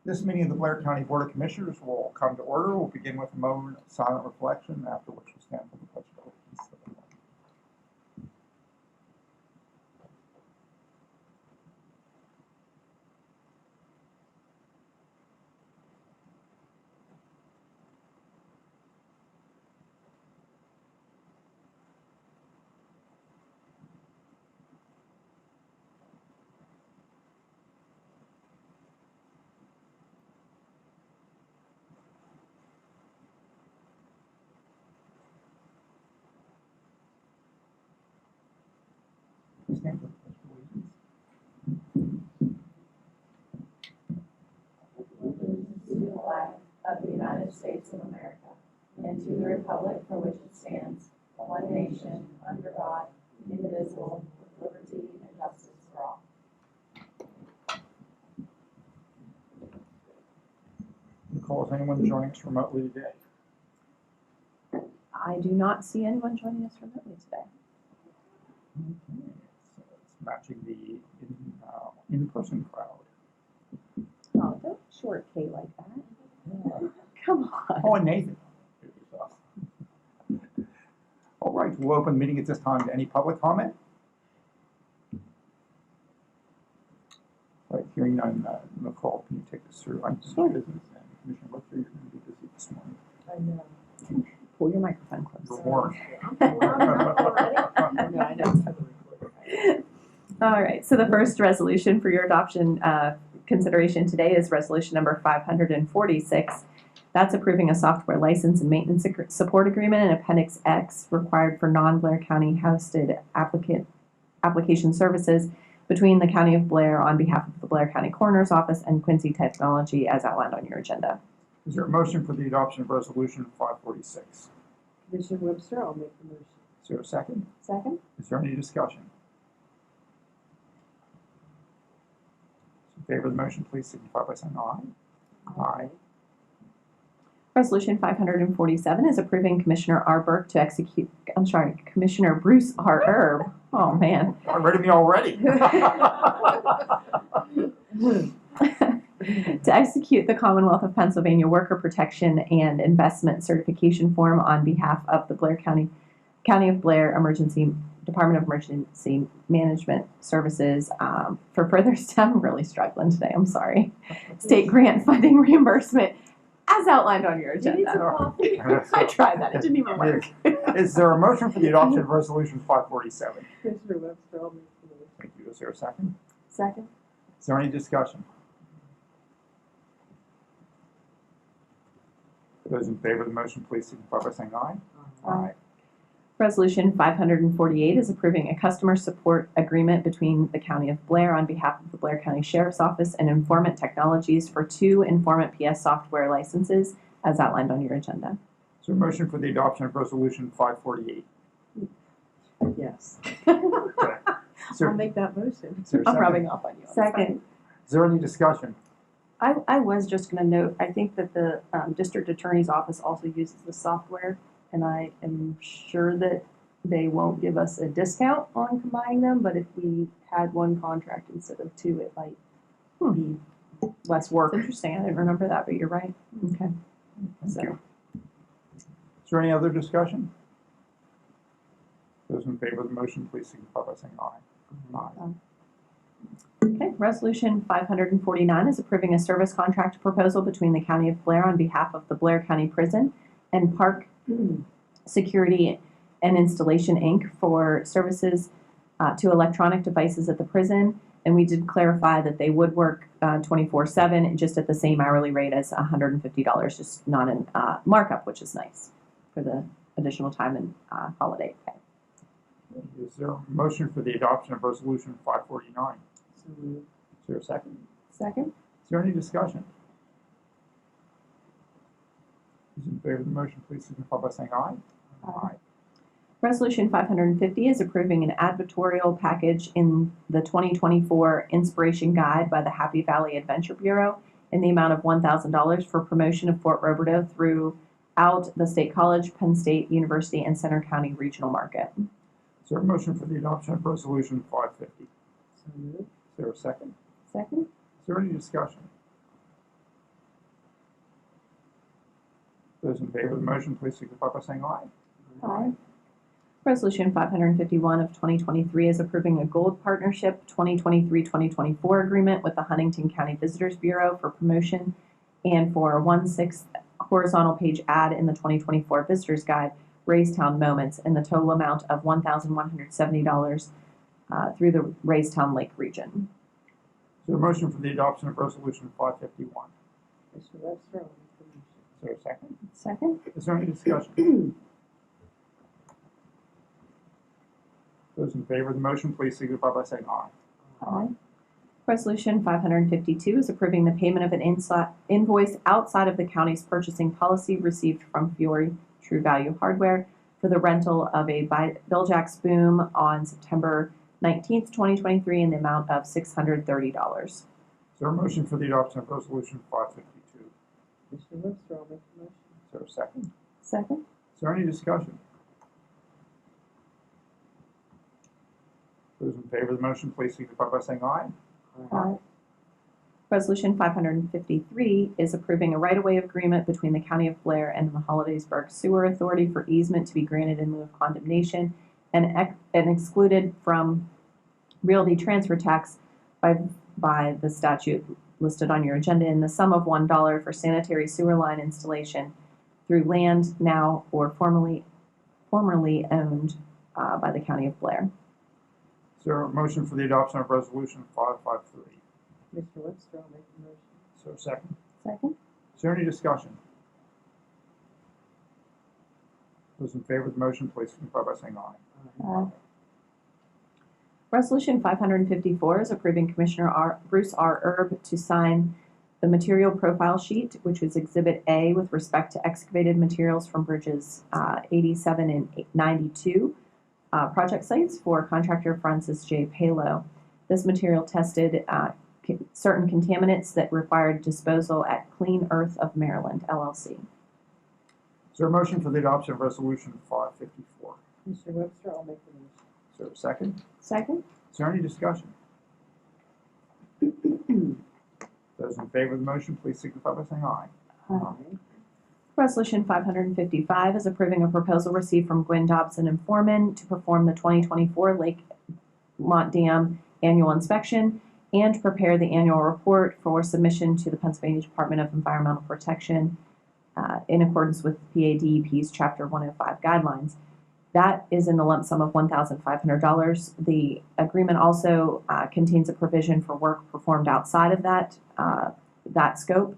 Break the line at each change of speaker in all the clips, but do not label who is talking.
This meeting of the Blair County Board of Commissioners will come to order. We'll begin with a moment of silent reflection, after which we'll stand for the pledge of allegiance to the flag. We stand for the pledge of allegiance.
To the flag of the United States of America, and to the republic for which it stands, one nation, under God, indivisible, with liberty and justice for all.
Nicole, is anyone joining us remotely today?
I do not see anyone joining us remotely today.
Okay, so it's matching the in-person crowd.
Oh, don't short K like that. Come on.
Oh, and Nathan. All right, we'll open the meeting at this time to any public comment. All right, hearing none, Nicole, can you take us through unfinished business? And Commissioner Butcher, you're going to be busy this morning.
I know.
Pull your microphone
You're
close.
warned.
All right, so the first resolution for your adoption consideration today is resolution number 546. That's approving a software license and maintenance support agreement in Appendix X required for non-Blair County hosted application services between the County of Blair on behalf of the Blair County Coroner's Office and Quincy Technology as outlined on your agenda.
Is there a motion for the adoption of resolution 546?
Commissioner Webster, I'll make the motion.
Is there a second?
Second.
Is there any discussion? In favor of the motion, please signify by saying aye. Aye.
Resolution 547 is approving Commissioner Commissioner Bruce R. Erb. Oh, man.
I'm ready me already.
To execute the Commonwealth of Pennsylvania Worker Protection and Investment Certification Form on behalf of the Blair County of Blair Department of Emergency Management Services for further I'm really struggling today. I'm sorry. State grant funding reimbursement as outlined on your agenda. I tried that. It didn't even work.
Is there a motion for the adoption of resolution 547?
Commissioner Webster, I'll make the motion.
Thank you. Is there a second?
Second.
Is there any discussion? Those in favor of the motion, please signify by saying aye.
Aye. Resolution 548 is approving a customer support agreement between the County of Blair on behalf of the Blair County Sheriff's Office and Informant Technologies for 2 Informant PS software licenses as outlined on your agenda.
Is there a motion for the adoption of resolution 548?
Yes.
Okay. Is there,
I'll make that motion.
is there a
I'm
second?
rubbing off on you.
Second.
Is there any discussion?
I was just going to note, I think that the district attorney's office also uses the software, and I am sure that they won't give us a discount on combining them, but if we had one contract instead of 2, it might be less work.
It's interesting. I didn't remember that, but you're right. Okay.
Thank you. Is there any other discussion? Those in favor of the motion, please signify by saying aye. Aye.
Okay, resolution 549 is approving a service contract proposal between the County of Blair on behalf of the Blair County Prison and Park Security and Installation, Inc. for services to electronic devices at the prison. And we did clarify that they would work 24/7, just at the same hourly rate as $150, just not in markup, which is nice for the additional time and holiday pay.
Is there a motion for the adoption of resolution 549?
So moved.
Is there a second?
Second.
Is there any discussion? Those in favor of the motion, please signify by saying aye.
Aye. Resolution 550 is approving an advertorial package in the 2024 Inspiration Guide by the Happy Valley Adventure Bureau in the amount of $1,000 for promotion of Fort Roberto throughout the State College, Penn State University, and Center County Regional Market.
Is there a motion for the adoption of resolution 550?
So moved.
Is there a second?
Second.
Is there any discussion? Those in favor of the motion, please signify by saying aye.
Aye. Resolution 551 of 2023 is approving a Gold Partnership 2023-2024 agreement with the Huntington County Visitors Bureau for promotion and for a 1/6 horizontal page ad in the 2024 Visitors Guide, Raystown Moments, in the total amount of $1,170 through the Raystown Lake region.
Is there a motion for the adoption of Resolution 551?
Mr. Webster, I'll make the motion.
Is there a second?
Second.
Is there any discussion? Those in favor of the motion, please signify by saying aye.
Aye. Resolution 552 is approving the payment of an invoice outside of the county's purchasing policy received from Fiore True Value Hardware for the rental of a Bill-Jacks boom on September 19th, 2023 in the amount of $630.
Is there a motion for the adoption of Resolution 552?
Mr. Webster, I'll make the motion.
Is there a second?
Second.
Is there any discussion? Those in favor of the motion, please signify by saying aye.
Aye. Resolution 553 is approving a right-of-way agreement between the County of Blair and the Hollidaysburg Sewer Authority for easement to be granted in lieu of condemnation and excluded from realty transfer tax by the statute listed on your agenda in the sum of $1 for sanitary sewer line installation through land now or formerly owned by the County of Blair.
Is there a motion for the adoption of Resolution 553?
Mr. Webster, I'll make the motion.
Is there a second?
Second.
Is there any discussion? Those in favor of the motion, please signify by saying aye.
Resolution 554 is approving Commissioner Bruce R. Erb to sign the material profile sheet, which is Exhibit A with respect to excavated materials from bridges 87 and 92 project sites for contractor Francis J. Palo. This material tested certain contaminants that required disposal at Clean Earth of Maryland, LLC.
Is there a motion for the adoption of Resolution 554?
Mr. Webster, I'll make the motion.
Is there a second?
Second.
Is there any discussion? Those in favor of the motion, please signify by saying aye.
Aye.
Resolution 555 is approving a proposal received from Gwynn Dobson and Foreman to perform the 2024 Lake Mont Dam annual inspection and prepare the annual report for submission to the Pennsylvania Department of Environmental Protection in accordance with PADEP's Chapter 105 guidelines. That is in the lump sum of $1,500. The agreement also contains a provision for work performed outside of that scope,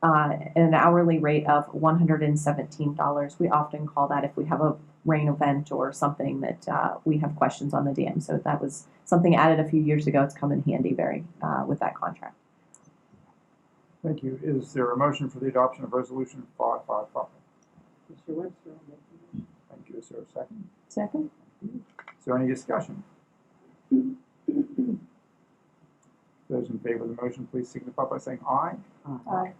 an hourly rate of $117. We often call that if we have a rain event or something that we have questions on the dam. So that was something added a few years ago. It's come in handy with that contract.
Thank you. Is there a motion for the adoption of Resolution 555?
Mr. Webster, I'll make the motion.
Thank you. Is there a second?
Second.
Is there any discussion? Those in favor of the motion, please signify by saying aye.
Aye.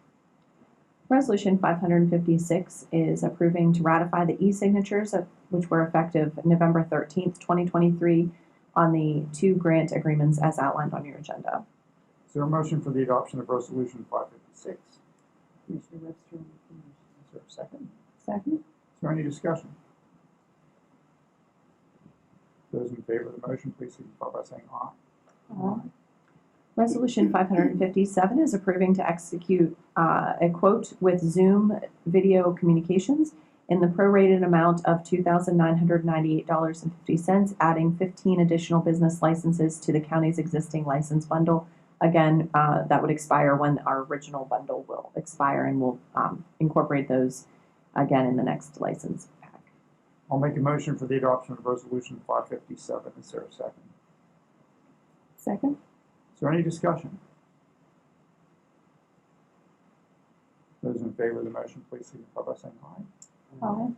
Resolution 556 is approving to ratify the e-signatures which were effective November 13th, 2023 on the 2 grant agreements as outlined on your agenda.
Is there a motion for the adoption of Resolution 556?
Mr. Webster, I'll make the motion.
Is there a second?
Second.
Is there any discussion? Those in favor of the motion, please signify by saying aye.
Resolution 557 is approving to execute a quote with Zoom Video Communications in the prorated amount of $2,998.50, adding 15 additional business licenses to the county's existing license bundle. Again, that would expire when our original bundle will expire, and we'll incorporate those again in the next license pack.
I'll make a motion for the adoption of Resolution 557. Is there a second?
Second.
Is there any discussion? Those in favor of the motion, please signify by saying aye.
Aye.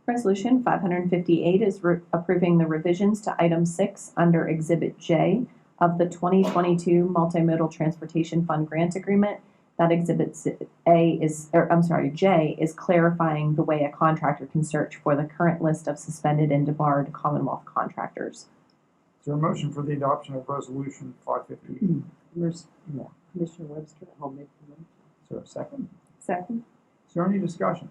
Resolution 558 is approving the revisions to Item 6 under Exhibit J of the 2022 Multimodal Transportation Fund Grant Agreement. That Exhibit J is clarifying the way a contractor can search for the current list of suspended and debarred Commonwealth contractors.
Is there a motion for the adoption of Resolution 558?
Commissioner Webster, I'll make the motion.
Is there a second?
Second.
Is Is there any discussion?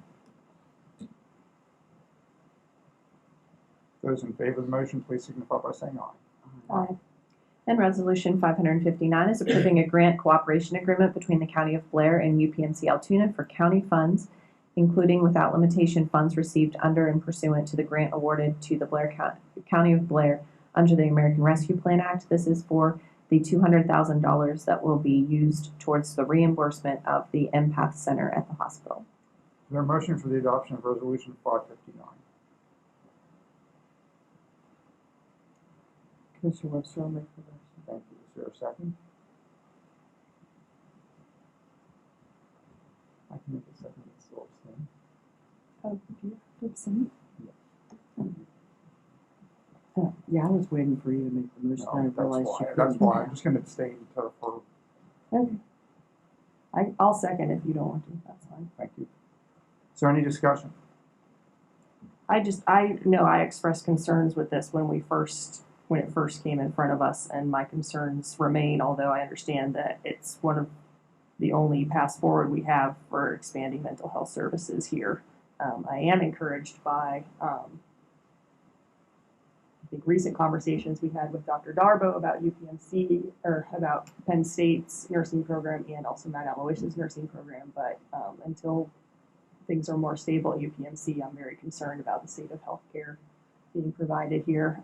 Those in favor of the motion, please signify by saying aye.
Aye. And Resolution 559 is approving a grant cooperation agreement between the County of Blair and UPMC Altoona for county funds, including without limitation funds received under and pursuant to the grant awarded to the County of Blair under the American Rescue Plan Act. This is for the $200,000 that will be used towards the reimbursement of the Empath Center at the hospital.
Is there a motion for the adoption of Resolution 559?
Commissioner Webster will make the motion.
Thank you. Is there a second? I can make a second. It's still abstaining.
Oh, do you have to abstain? Yeah, I was waiting for you to make the motion. I
No,
realized you
that's
couldn't.
why. I'm just going to abstain for,
Okay. I'll second if you don't want to, that's fine.
thank you. Is there any discussion?
I know I expressed concerns with this when it first came in front of us, and my concerns remain, although I understand that it's one of the only paths forward we have for expanding mental health services here. I am encouraged by, I think, recent conversations we had with Dr. Darbo about UPMC, or about Penn State's nursing program and also Mount Aloysius nursing program, but until things are more stable at UPMC, I'm very concerned about the state of healthcare being provided here,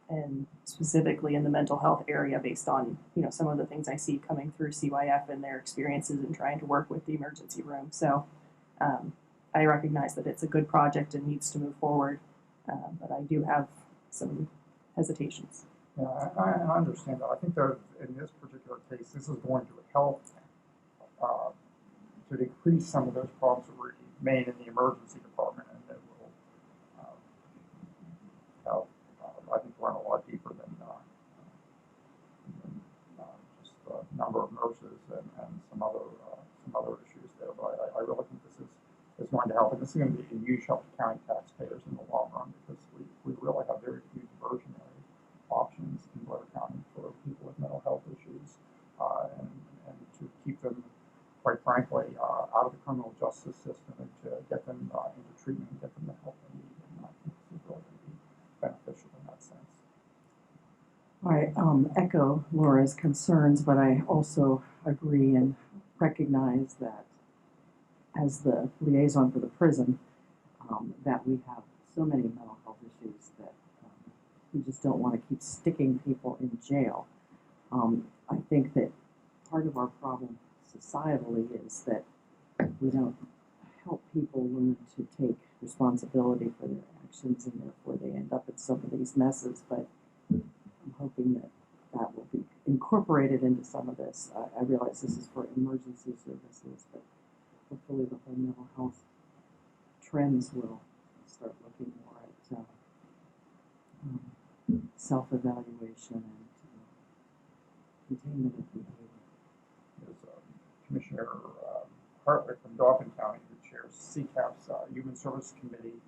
and specifically in the mental health area, based on some of the things I see coming through CYF and their experiences in trying to work with the emergency room. So I recognize that it's a good project and needs to move forward, but I do have some hesitations.
Yeah, I understand that. I think that in this particular case, this is going to help to decrease some of those problems that remain in the emergency department, and it will help, I think, run a lot deeper than just the number of nurses and some other issues there. But I really think this is going to help, and this is going to be a huge help to county taxpayers in the long run, because we really have very few diversionary options in Blair County for people with mental health issues, and to keep them, quite frankly, out of the criminal justice system, and to get them into treatment and get them the help they need. And I think this is really going to be beneficial in that sense.
I echo Laura's concerns, but I also agree and recognize that as the liaison for the prison, that we have so many mental health issues that we just don't want to keep sticking people in jail. I think that part of our problem societally is that we don't help people learn to take responsibility for their actions, and therefore they end up in some of these messes. But I'm hoping that that will be incorporated into some of this. I realize this is for emergency services, but hopefully the whole mental health trends will start looking more at self-evaluation and containment of behavior.
There's Commissioner Hartwick from Dauphin County, who chairs CCAP's Human Services Committee,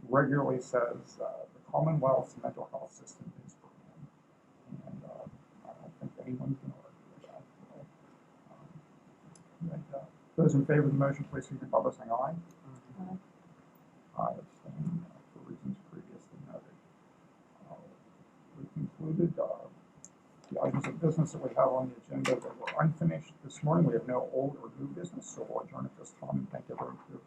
regularly says the Commonwealth's mental health system is broken, and I don't think anyone's going to argue with that. Those in favor of the motion, please signify by saying aye. Aye, abstain for reasons previously noted. We concluded the items of business that we have on the agenda that were unfinished this morning. We have no old or new business, so we'll adjourn at this time, and thank everyone for